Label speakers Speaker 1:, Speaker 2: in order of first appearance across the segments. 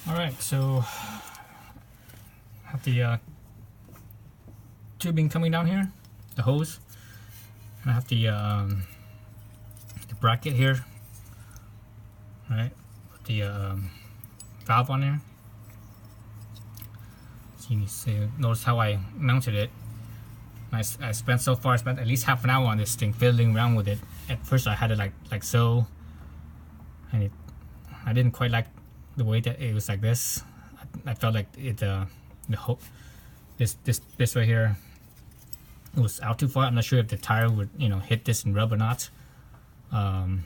Speaker 1: Alright, so I have the tubing coming down here, the hose, and I have the bracket here, right, with the valve on there. So you see, notice how I mounted it. I spent at least half an hour on this thing, fiddling around with it. At first I had it like so, and I didn't quite like the way that it was like this. I felt like it this right here, it was out too far. I'm not sure if the tire would hit this and rub or not. And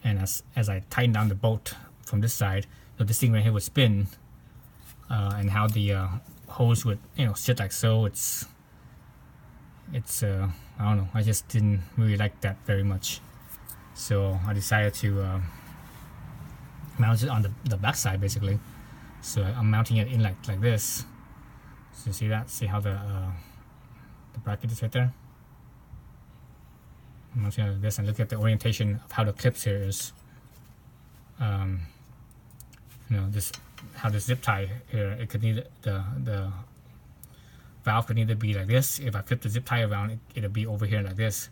Speaker 1: as I tightened down the bolt from this side, so this thing right here would spin, and how the hose would sit like so. It's I don't know, I just didn't really like that very much, so I decided to mount it on the back side basically. So I'm mounting it in like this. So you see that? See how the bracket is right there? I'm mounting it like this, and look at the orientation of how the clips here is. This how the zip tie here. It could need the valve could either be like this. If I flip the zip tie around, it'll be over here like this.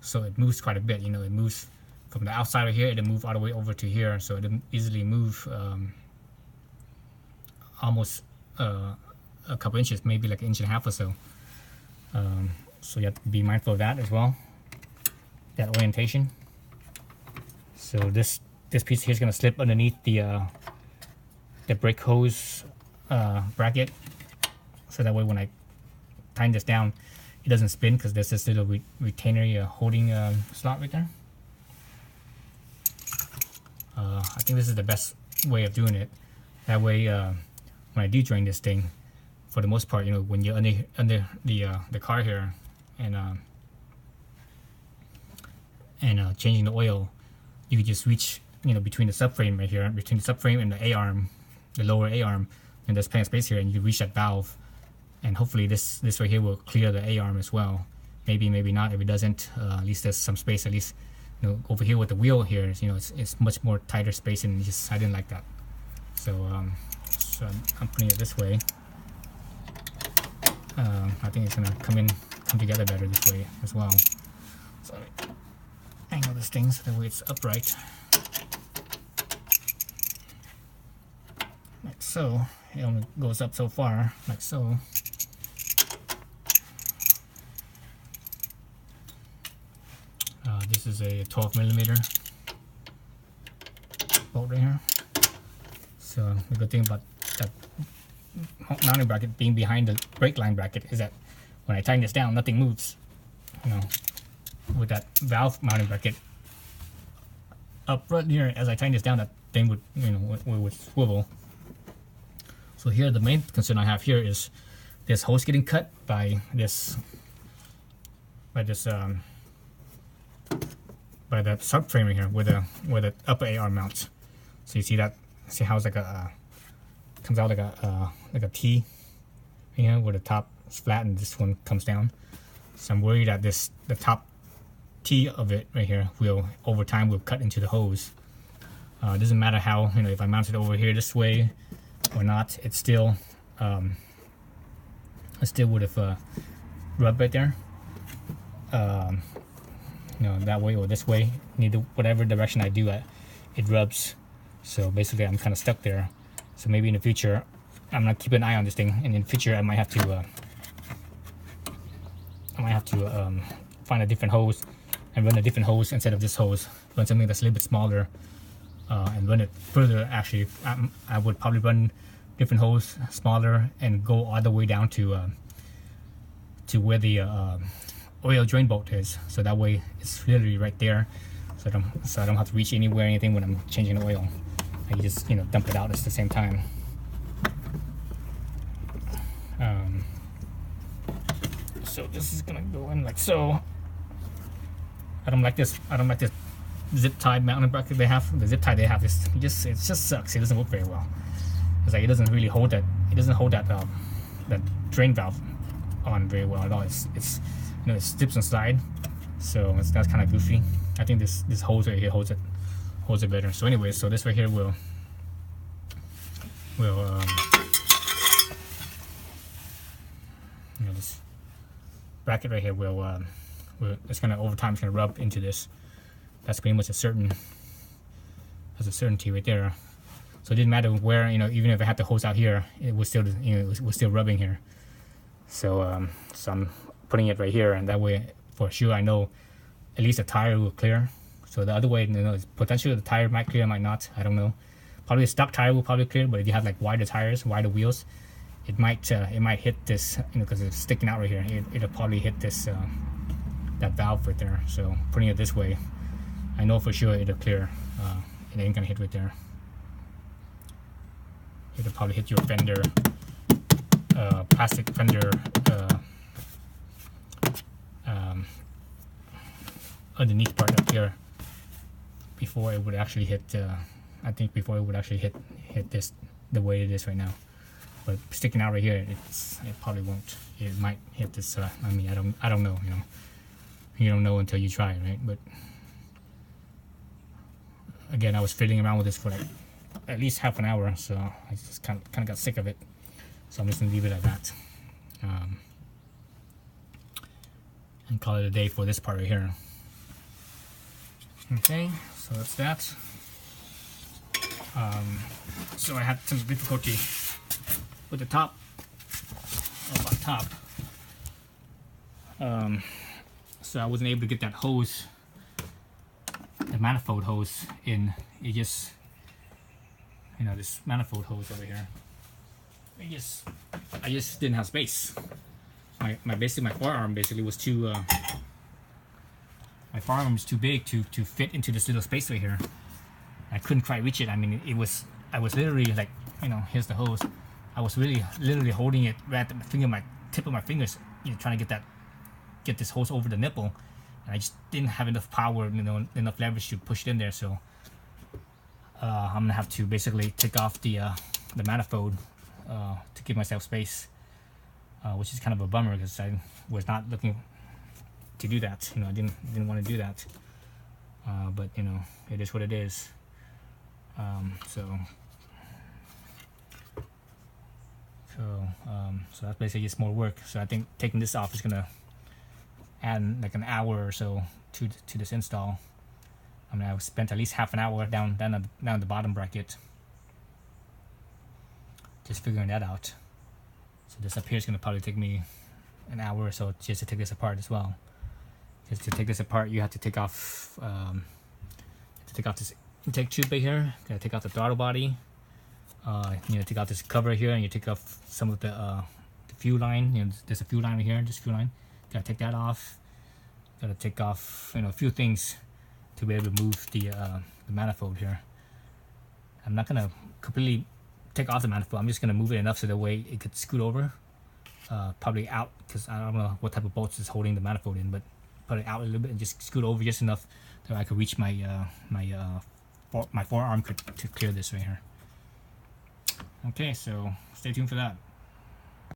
Speaker 1: So it moves quite a bit. It moves from the outside of here. It'll move all the way over to here. So it'll easily move almost a couple inches, maybe like an inch and a half or so. So you have to be mindful of that as well, that orientation. So this piece here is going to slip underneath the brake hose bracket, so that way when I tighten this down, it doesn't spin, because there's this little retainer holding slot right there. I think this is the best way of doing it. That way, when I do drain this thing, for the most part, when you're under the car here and changing the oil, you can just reach between the subframe right here, between the subframe and the A-arm, the lower A-arm, and there's plenty of space here, and you can reach that valve, and hopefully this right here will clear the A-arm as well. Maybe not. If it doesn't, at least there's some space. At least over here with the wheel here, it's much more tighter space, and I didn't like that. So so I'm putting it this way. I think it's gonna come together better this way as well. So let me angle this thing so that way it's upright, like so. It only goes up so far, like so. This is a 12mm bolt right here. So the good thing about that mounting bracket being behind the brake line bracket is that when I tighten this down, nothing moves. With that valve mounting bracket up right here, as I tighten this down, that thing would would swivel. So here, the main concern I have here is this hose getting cut by this by the subframe right here, where the upper AR mounts. So you see that? See how it's like comes out like a T, where the top is flat and this one comes down. So I'm worried that the top T of it right here will over time will cut into the hose. It doesn't matter how if I mount it over here this way or not, it still would have rubbed right there. That way or this way, neither whatever direction I do it rubs. So basically I'm kind of stuck there. So maybe in the future I'm gonna keep an eye on this thing, and in the future I might have to find a different hose and run a different hose instead of this hose. Run something that's a little bit smaller, and run it further. Actually, I would probably run different hose, smaller, and go all the way down to where the oil drain bolt is. So that way it's literally right there. So I don't have to reach anywhere or anything when I'm changing the oil. I can just dump it out at the same time. So this is gonna go in like so. I don't like this zip tie mounting bracket they have. The zip tie they have is it just sucks. It doesn't work very well. It's like it doesn't really hold that. It doesn't hold that drain valve on very well at all. It slips and slide. So that's kind of goofy. I think this hose right here holds it holds it better. So anyway, so this right here will you know, this bracket right here will it's gonna over time it's gonna rub into this. That's pretty much that's a certainty right there. So it didn't matter where, you know, even if I had the hose out here, it was still, you know, it was still rubbing here. So so I'm putting it right here, and that way for sure I know at least the tire will clear. So the other way, you know, potentially the tire might clear, might not, I don't know. Probably a stock tire will probably clear, but if you have like wider tires, wider wheels, it might hit this, you know, because it's sticking out right here. It'll probably hit this that valve right there. So putting it this way, I know for sure it'll clear. It ain't gonna hit right there. It'll probably hit your fender, plastic fender, underneath part up here before it would actually hit. I think before it would actually hit this the way it is right now. But sticking out right here, it probably won't. It might hit this. I mean, I don't know. You know, you don't know until you try, right? But again, I was fiddling around with this for like at least half an hour, so I just kind of got sick of it. So I'm just gonna leave it at that, and call it a day for this part right here. Okay, so that's that. So I had some difficulty with the top, on top. So I wasn't able to get that hose, the manifold hose in. It just, you know, this manifold hose over here. I just didn't have space. My forearm basically was too. My forearm was too big to fit into this little space right here. I couldn't quite reach it. I mean, I was literally like, you know, here's the hose. I was really literally holding it right at the tip of my fingers, you know, trying to get this hose over the nipple, and I just didn't have enough power, you know, enough leverage to push it in there. So I'm gonna have to basically take off the manifold to give myself space, which is kind of a bummer because I was not looking to do that. You know, I didn't want to do that, but you know, it is what it is. So that's basically just more work. So I think taking this off is gonna add like an hour or so to this install. I mean, I've spent at least half an hour down the bottom bracket, just figuring that out. So this up here is gonna probably take me an hour or so just to take this apart as well. Because to take this apart, you have to take off this intake tube right here. Gotta take off the throttle body. You know, take out this cover here, and you take off some of the fuel line. You know, there's a fuel line right here, this fuel line. Gotta take that off. Gotta take off, you know, a few things to be able to move the manifold here. I'm not gonna completely take off the manifold. I'm just gonna move it enough so that way it could scoot over, probably out, because I don't know what type of bolts is holding the manifold in, but put it out a little bit and just scoot over just enough that I could reach my my forearm to clear this right here. Okay, so stay tuned for that.